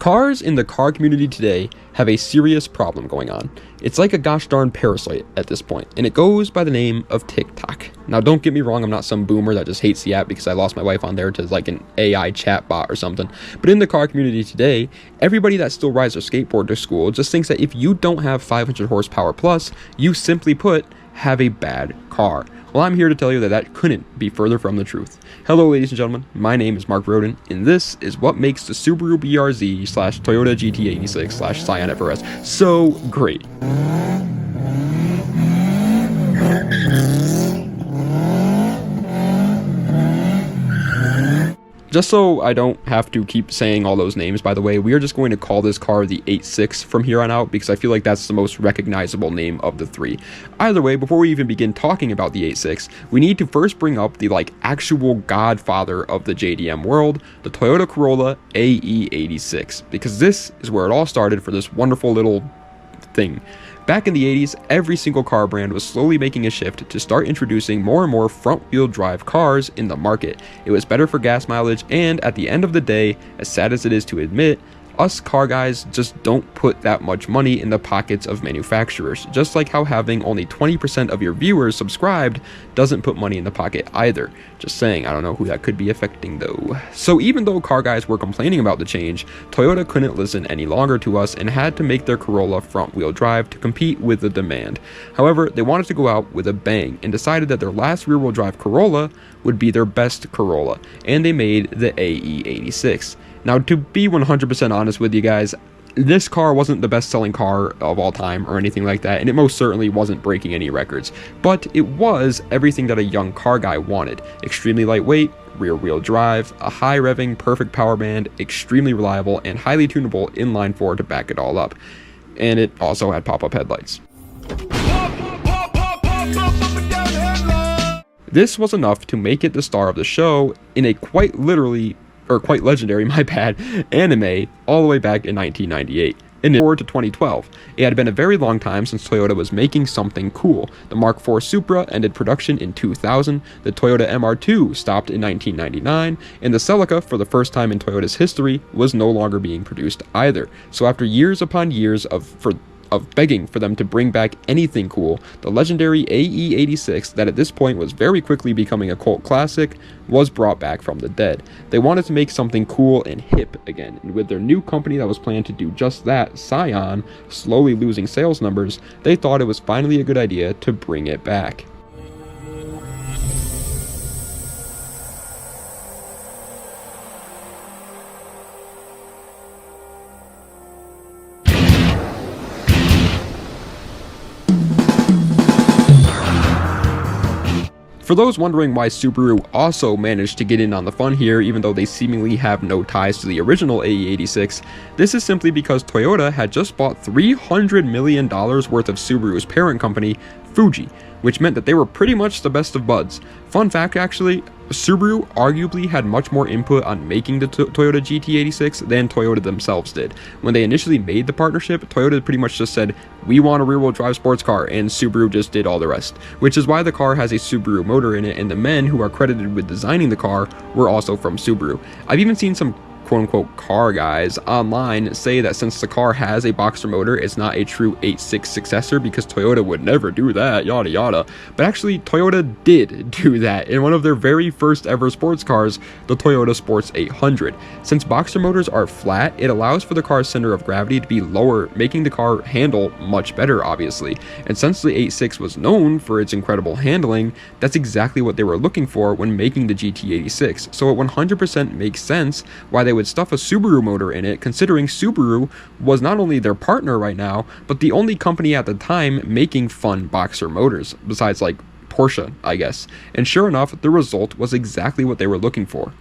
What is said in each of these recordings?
Cars in the car community today have a serious problem going on. It's like a gosh darn parasite at this point, and it goes by the name of TikTok. Now, don't get me wrong, I'm not some boomer that just hates the app because I lost my wife on there to like an AI chat bot or something. But in the car community today, everybody that still rides their skateboard to school just thinks that if you don't have 500 horsepower plus, you simply put, have a bad car. Well, I'm here to tell you that that couldn't be further from the truth. Hello, ladies and gentlemen. My name is Mark Roden, and this is what makes the Subaru BRZ / Toyota GT86 / Scion FRS so great. Just so I don't have to keep saying all those names, by the way, we are just going to call this car the 86 from here on out because I feel like that's the most recognizable name of the three. Either way, before we even begin talking about the 86, we need to first bring up the actual godfather of the JDM world, the Toyota Corolla AE86, because this is where it all started for this wonderful little thing. Back in the 80s, every single car brand was slowly making a shift to start introducing more and more front-wheel drive cars in the market. It was better for gas mileage, and at the end of the day, as sad as it is to admit, us car guys just don't put that much money in the pockets of manufacturers, just like how having only 20% of your viewers subscribed doesn't put money in the pocket either. Just saying, I don't know who that could be affecting though. So even though car guys were complaining about the change, Toyota couldn't listen any longer to us and had to make their Corolla front-wheel drive to compete with the demand. However, they wanted to go out with a bang and decided that their last rear-wheel drive Corolla would be their best Corolla, and they made the AE86. Now, to be 100% honest with you guys, this car wasn't the best-selling car of all time or anything like that, and it most certainly wasn't breaking any records. But it was everything that a young car guy wanted. Extremely lightweight, rear-wheel drive, a high-revving, perfect power band, extremely reliable, and highly tunable inline four to back it all up. And it also had pop-up headlights. This was enough to make it the star of the show in a quite legendary, anime all the way back in 1998. And forward to 2012, it had been a very long time since Toyota was making something cool. The Mark IV Supra ended production in 2000, the Toyota MR2 stopped in 1999, and the Celica, for the first time in Toyota's history, was no longer being produced either. So after years upon years of begging for them to bring back anything cool, the legendary AE86, that at this point was very quickly becoming a cult classic, was brought back from the dead. They wanted to make something cool and hip again, and with their new company that was planned to do just that, Scion, slowly losing sales numbers, they thought it was finally a good idea to bring it back. For those wondering why Subaru also managed to get in on the fun here, even though they seemingly have no ties to the original AE86, this is simply because Toyota had just bought $300 million worth of Subaru's parent company, Fuji, which meant that they were pretty much the best of buds. Fun fact actually, Subaru arguably had much more input on making the Toyota GT86 than Toyota themselves did. When they initially made the partnership, Toyota pretty much just said, we want a rear-wheel drive sports car, and Subaru just did all the rest. Which is why the car has a Subaru motor in it, and the men who are credited with designing the car were also from Subaru. I've even seen some quote-unquote car guys online say that since the car has a Boxer motor, it's not a true 8.6 successor because Toyota would never do that, yada yada. But actually, Toyota did do that in one of their very first ever sports cars, the Toyota Sports 800. Since Boxer motors are flat, it allows for the car's center of gravity to be lower, making the car handle much better, obviously. And since the 8.6 was known for its incredible handling, that's exactly what they were looking for when making the GT86. So it 100% makes sense why they would stuff a Subaru motor in it, considering Subaru was not only their partner right now, but the only company at the time making fun Boxer motors, besides like Porsche, I guess. And sure enough, the result was exactly what they were looking for.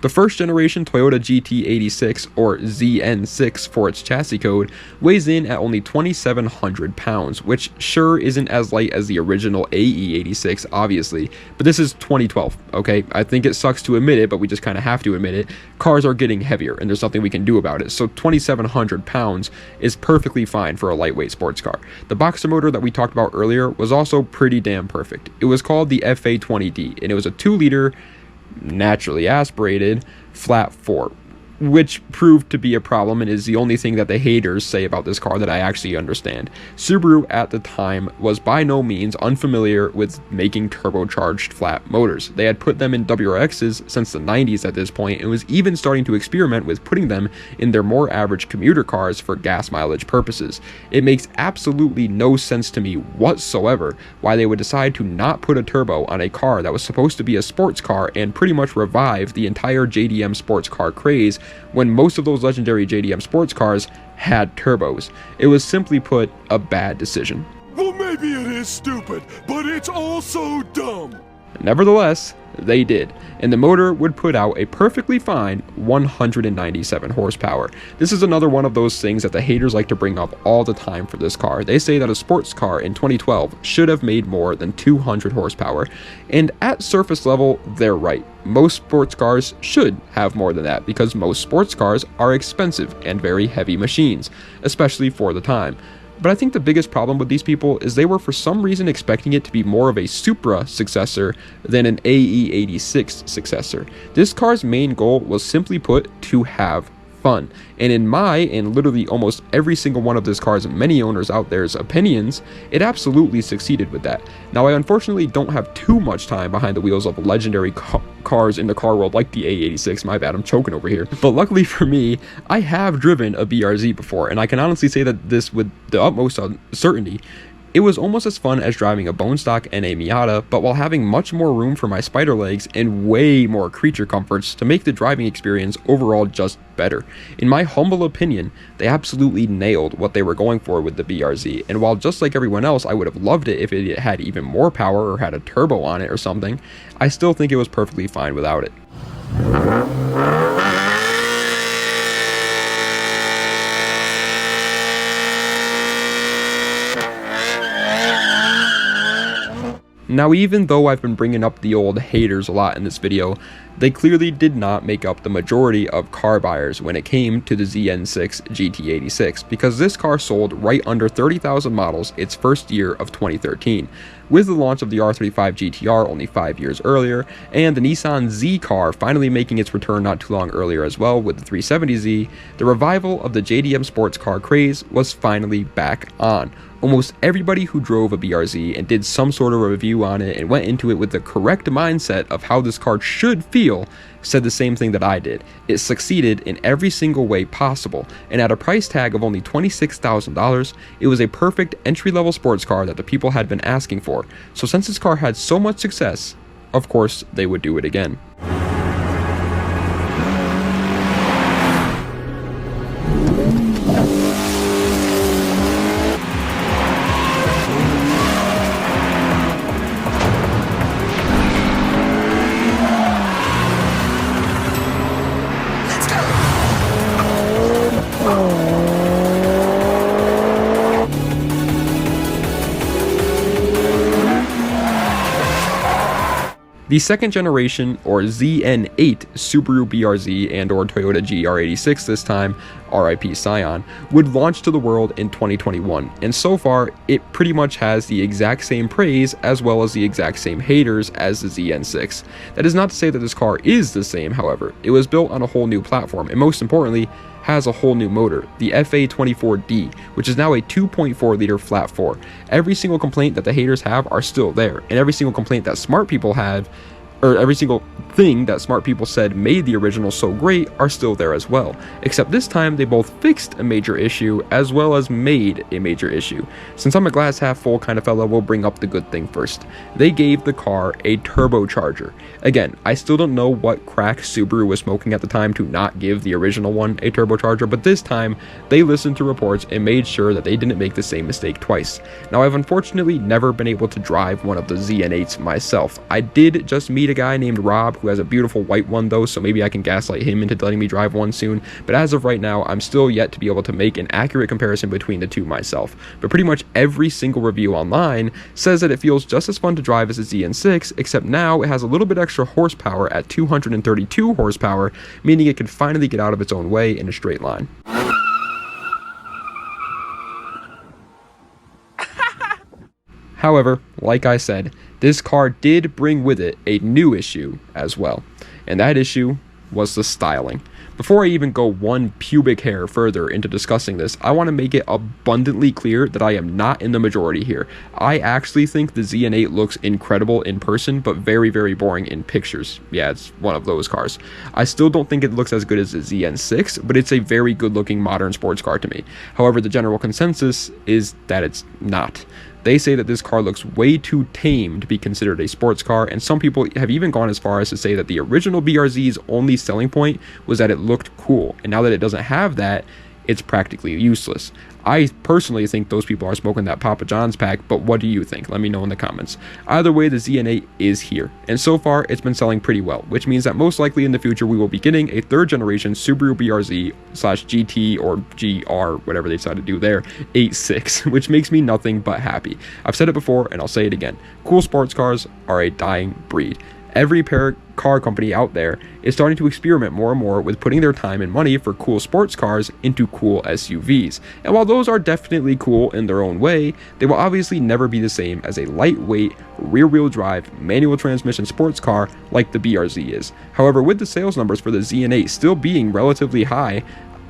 The The first generation Toyota GT86, or ZN6 for its chassis code, weighs in at only 2,700 pounds, which sure isn't as light as the original AE86, obviously, but this is 2012, okay? I think it sucks to admit it, but we just kind of have to admit it. Cars are getting heavier, and there's nothing we can do about it, so 2,700 pounds is perfectly fine for a lightweight sports car. The boxer motor that we talked about earlier was also pretty damn perfect. It was called the FA20D, and it was a 2-liter, naturally aspirated, flat 4, which proved to be a problem and is the only thing that the haters say about this car that I actually understand. Subaru at the time was by no means unfamiliar with making turbocharged flat motors. They had put them in WRXs since the 90s at this point and was even starting to experiment with putting them in their more average commuter cars for gas mileage purposes. It makes absolutely no sense to me whatsoever why they would decide to not put a turbo on a car that was supposed to be a sports car and pretty much revive the entire JDM sports car craze when most of those legendary JDM sports cars had turbos. It was simply put a bad decision. Well, maybe it is stupid, but it's also dumb. Nevertheless, they did, and the motor would put out a perfectly fine 197 horsepower. This is another one of those things that the haters like to bring up all the time for this car. They say that a sports car in 2012 should have made more than 200 horsepower, and at surface level, they're right. Most sports cars should have more than that because most sports cars are expensive and very heavy machines, especially for the time. But I think the biggest problem with these people is they were for some reason expecting it to be more of a Supra successor than an AE86 successor. This car's main goal was simply put to have fun, and in my and literally almost every single one of this car's many owners out there's opinions, it absolutely succeeded with that. Now I unfortunately don't have too much time behind the wheels of legendary cars in the car world like the A86, my bad, I'm choking over here, but luckily for me, I have driven a BRZ before, and I can honestly say that this with the utmost certainty, it was almost as fun as driving a bone stock and a Miata, but while having much more room for my spider legs and way more creature comforts to make the driving experience overall just better. In my humble opinion, they absolutely nailed what they were going for with the BRZ, and while just like everyone else I would have loved it if it had even more power or had a turbo on it or something, I still think it was perfectly fine without it. Now, even though I've been bringing up the old haters a lot in this video, they clearly did not make up the majority of car buyers when it came to the ZN6 GT86, because this car sold right under 30,000 models its first year of 2013. With the launch of the R35 GTR only 5 years earlier, and the Nissan Z car finally making its return not too long earlier as well with the 370Z, the revival of the JDM sports car craze was finally back on. Almost everybody who drove a BRZ and did some sort of a review on it and went into it with the correct mindset of how this car should feel said the same thing that I did. It succeeded in every single way possible, and at a price tag of only $26,000, it was a perfect entry-level sports car that the people had been asking for. So since this car had so much success, of course they would do it again. The second generation, or ZN8 Subaru BRZ and or Toyota GR86 this time, RIP Scion, would launch to the world in 2021, and so far it pretty much has the exact same praise as well as the exact same haters as the ZN6. That is not to say that this car is the same, however. It was built on a whole new platform, and most importantly, has a whole new motor, the FA24D, which is now a 2.4 liter flat 4. Every single complaint that the haters have are still there, and every single complaint that smart people have, or every single thing that smart people said made the original so great, are still there as well. Except this time they both fixed a major issue as well as made a major issue. Since I'm a glass half full kind of fella, we'll bring up the good thing first. They gave the car a turbocharger. Again, I still don't know what crack Subaru was smoking at the time to not give the original one a turbocharger, but this time they listened to reports and made sure that they didn't make the same mistake twice. Now, I've unfortunately never been able to drive one of the ZN8s myself. I did just meet meet a guy named Rob who has a beautiful white one though, so maybe I can gaslight him into letting me drive one soon. But as of right now, I'm still yet to be able to make an accurate comparison between the two myself. But pretty much every single review online says that it feels just as fun to drive as a ZN6, except now it has a little bit extra horsepower at 232 horsepower, meaning it can finally get out of its own way in a straight line. However, like I said, this car did bring with it a new issue as well, and that issue was the styling. Before I even go one pubic hair further into discussing this, I want to make it abundantly clear that I am not in the majority here. I actually think the ZN8 looks incredible in person, but very, very boring in pictures. Yeah, it's one of those cars. I still don't think it looks as good as the ZN6, but it's a very good looking modern sports car to me. However, the general consensus is that it's not. They say that this car looks way too tame to be considered a sports car, and some people have even gone as far as to say that the original BRZ's only selling point was that it looked cool, and now that it doesn't have that, it's practically useless. I personally think those people are smoking that Papa John's pack, but what do you think? Let me know in the comments. Either way, the ZN8 is here, and so far it's been selling pretty well, which means that most likely in the future we will be getting a third generation Subaru BRZ / GT or GR, whatever they decide to do there, 8.6, which makes me nothing but happy. I've said it before and I'll say it again. Cool sports cars are a dying breed. Every car company out there is starting to experiment more and more with putting their time and money for cool sports cars into cool SUVs. And while those are definitely cool in their own way, they will obviously never be the same as a lightweight, rear-wheel drive, manual transmission sports car like the BRZ is. However, with the sales numbers for the ZN8 still being relatively high,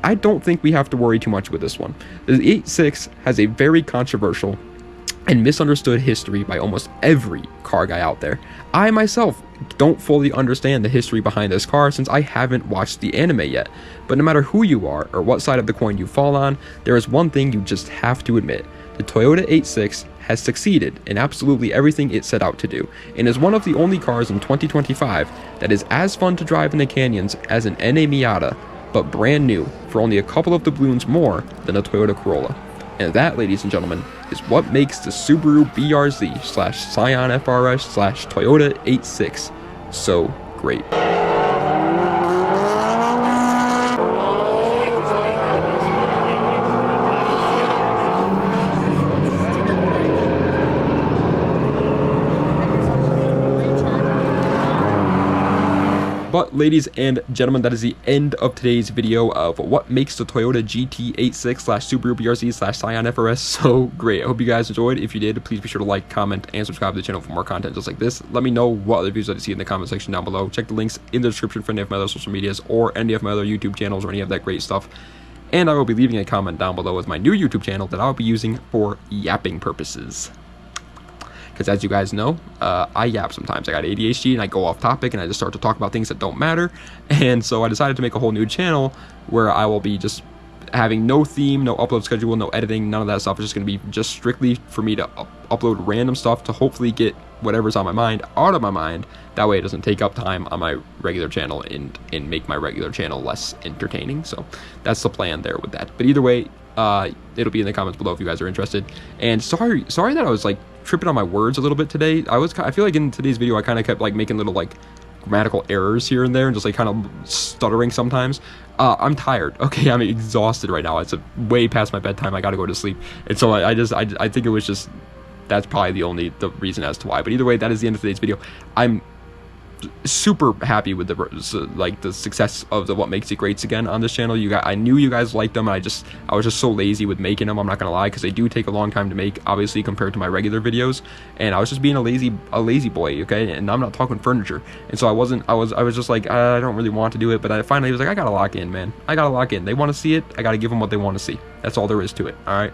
I don't think we have to worry too much with this one. The 8.6 has a very controversial and misunderstood history by almost every car guy out there. I myself don't fully understand the history behind this car since I haven't watched the anime yet, but no matter who you are or what side of the coin you fall on, there is one thing you just have to admit. The Toyota 8.6 has succeeded in absolutely everything it set out to do, and is one of the only cars in 2025 that is as fun to drive in the canyons as an NA Miata, but brand new for only a couple of doubloons more than a Toyota Corolla. And that, ladies and gentlemen, is what makes the Subaru BRZ / Scion FRS / Toyota 8.6 so great. But ladies and gentlemen, that is the end of today's video of what makes the Toyota GT86 / Subaru BRZ / Scion FRS so great. I hope you guys enjoyed. If you did, please be sure to like, comment, and subscribe to the channel for more content just like this. Let me know what other views I'd see in the comment section down below. Check the links in the description for any of my other social medias or any of my other YouTube channels or any of that great stuff. And I will be leaving a comment down below with my new YouTube channel that I'll be using for yapping purposes. Because as you guys know, I yap sometimes. I got ADHD and I go off topic and I just start to talk about things that don't matter. And so I decided to make a whole new channel where I will be just having no theme, no upload schedule, no editing, none of that stuff. It's just going to be just strictly for me to upload random stuff to hopefully get whatever's on my mind out of my mind. That way it doesn't take up time on my regular channel and make my regular channel less entertaining. So that's the plan there with that. But either way, it'll be in the comments below if you guys are interested. And sorry that I was like tripping on my words a little bit today. I feel like in today's video I kind of kept like making little like grammatical errors here and there and just like kind of stuttering sometimes. I'm tired. Okay, I'm exhausted right now. It's way past my bedtime. I gotta go to sleep. And so I think it was just, that's probably the reason as to why. But either way, that is the end of today's video. I'm super happy with the success of the What Makes It Greats again on this channel. I knew you guys liked them. I was just so lazy with making them, I'm not gonna lie, because they do take a long time to make, obviously, compared to my regular videos. And I was just being a lazy boy, okay? And I'm not talking furniture. And so I was just like, I don't really want to do it. But I finally was like, I gotta lock in, man. I gotta lock in. They want to see it, I gotta give them what they want to see. That's all there is to it. All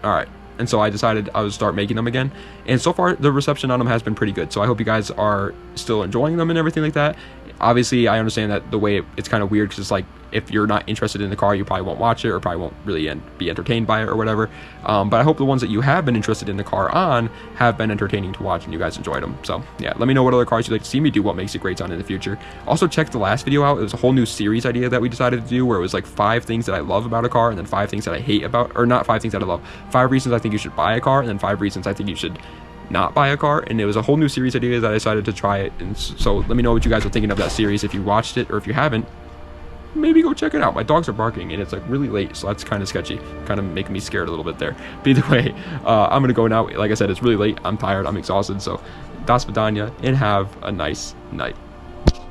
right. And so I decided I would start making them again. And so far, the reception on them has been pretty good. So I hope you guys are still enjoying them and everything like that. Obviously, I understand that the way it's kind of weird because it's like, if you're not interested in the car, you probably won't watch it or probably won't really be entertained by it or whatever. But I hope the ones that you have been interested in the car on have been entertaining to watch and you guys enjoyed them. So yeah, let me know what other cars you'd like to see me do What Makes It Greats on in the future. Also check the last video out. It was a whole new series idea that we decided to do where it was like 5 things that I love about a car and then 5 things that I hate about, or not 5 things that I love, 5 reasons I think you should buy a car and then 5 reasons I think you should not buy a car, and it was a whole new series idea that I decided to try it. And so let me know what you guys are thinking of that series. If you watched it, or if you haven't, maybe go check it out. My dogs are barking and it's like really late, so that's kind of sketchy, kind of making me scared a little bit there. But either way, I'm gonna go now. Like I said, it's really late, I'm tired, I'm exhausted, so das vidanya and have a nice night.